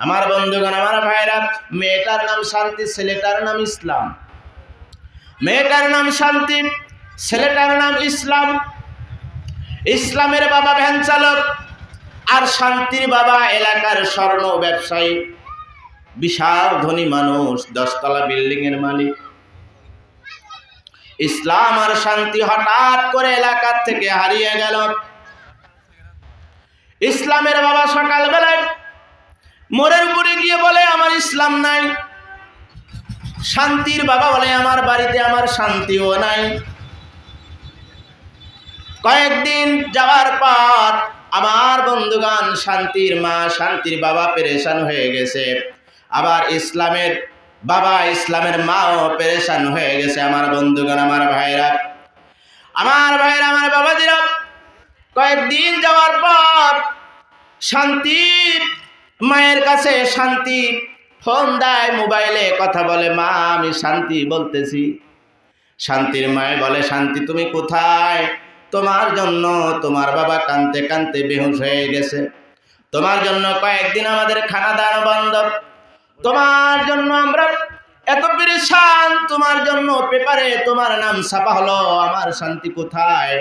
আমার বন্ধুগণ, আমার ভাইরা, মেয়েটার নাম শান্তি, ছেলেটার নাম ইসলাম। মেয়েটার নাম শান্তি, ছেলেটার নাম ইসলাম। ইসলামের বাবা ভ্যান চালক, আর শান্তির বাবা এলাকার স্বর্ণ ব্যবসায়ী, বিশাল ধনী মানুষ, 10 তলা বিল্ডিং এর মালিক। ইসলাম আর শান্তি হঠাৎ করে এলাকার থেকে হারিয়ে গেল। ইসলামের বাবা সকালবেলায় মোড়ের উপরে গিয়ে বলে, আমার ইসলাম নাই। শান্তির বাবা বলে, আমার বাড়িতে আমার শান্তিও নাই। কয়েকদিন যাওয়ার পর আমার বন্ধুগণ, শান্তির মা, শান্তির বাবা পেরেশান হয়ে গেছে। আবার ইসলামের বাবা, ইসলামের মাও পেরেশান হয়ে গেছে। আমার বন্ধুগণ, আমার ভাইরা, আমার বাবাজিরা, কয়েকদিন যাওয়ার পর শান্তির মায়ের কাছে শান্তি ফোন দেয়, মোবাইলে কথা বলে, মা আমি শান্তি বলতেছি। শান্তির মায়ে বলে, শান্তি তুমি কোথায়? তোমার জন্য তোমার বাবা কাঁদতে কাঁদতে বেহুশ হয়ে গেছে। তোমার জন্য কয়েকদিন আমাদের খানা দাওয়া বন্ধ। তোমার জন্য আমরা এত পেরেশান, তোমার জন্য পেপারে তোমার নাম ছাপা হলো। আমার শান্তি কোথায়?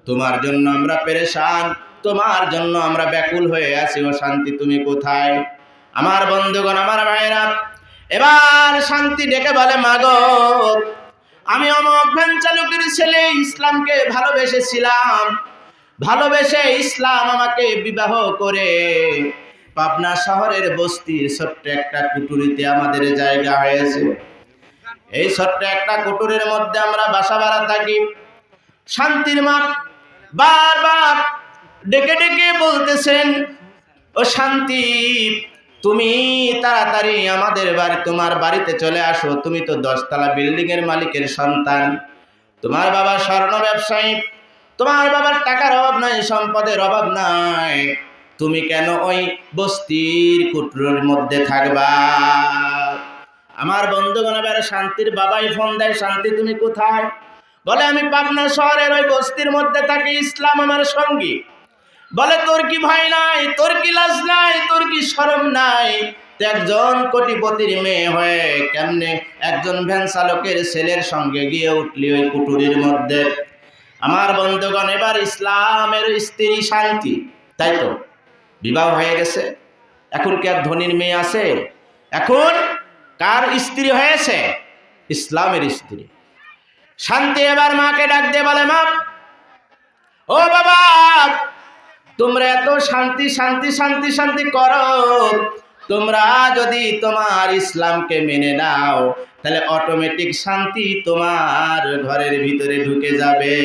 তোমার জন্য আমরা পেরেশান, তোমার জন্য আমরা ব্যাকুল হয়ে আছি। ও শান্তি তুমি কোথায়? আমার বন্ধুগণ, আমার ভাইরা, এবার শান্তি ডেকে বলে, মাগো আমি অমুক ভ্যান চালকের ছেলে, ইসলামকে ভালোবেসেছিলাম। ভালোবেসে ইসলাম আমাকে বিবাহ করে পাবনা শহরের বস্তির ছোট্ট একটা কুটুরিতে আমাদের জায়গা হয়েছে। এই ছোট্ট একটা কুটুরির মধ্যে আমরা বাসা ভাড়া থাকি। শান্তির মা বারবার ডেকে ডেকে বলতেছেন, ও শান্তি তুমি তাড়াতাড়ি আমাদের বাড়ি, তোমার বাড়িতে চলে আসো। তুমি তো 10 তলা বিল্ডিং এর মালিকের সন্তান। তোমার বাবা স্বর্ণ ব্যবসায়ী, তোমার বাবার টাকার অভাব নাই, সম্পদের অভাব নাই। তুমি কেন ওই বস্তির কুটুরির মধ্যে থাকবা? আমার বন্ধুগণ, এবার শান্তির বাবাই ফোন দেয়, শান্তি তুমি কোথায়? বলে, আমি পাবনা শহরের ওই বস্তির মধ্যে থাকি, ইসলাম আমার সঙ্গী। বলে, তোর কি ভয় নাই? তোর কি লাজ নাই? তোর কি শরম নাই? একজন কোটিপতির মেয়ে হয়ে কেমনে একজন ভ্যান চালকের ছেলের সঙ্গে গিয়ে উঠলি ওই কুটুরির মধ্যে? আমার বন্ধুগণ, এবার ইসলামের স্ত্রী শান্তি, তাই তো বিবাহ হয়ে গেছে। এখন কি আর ধনীর মেয়ে আছে? এখন কার স্ত্রী হয়েছে? ইসলামের স্ত্রী। শান্তি এবার মাকে ডাক দিয়ে বলে, মা ও বাবা, তোমরা এত শান্তি শান্তি শান্তি শান্তি করো, তোমরা যদি তোমার ইসলামকে মেনে নাও তাহলে অটোমেটিক শান্তি তোমার ঘরের ভিতরে ঢুকে যাবে।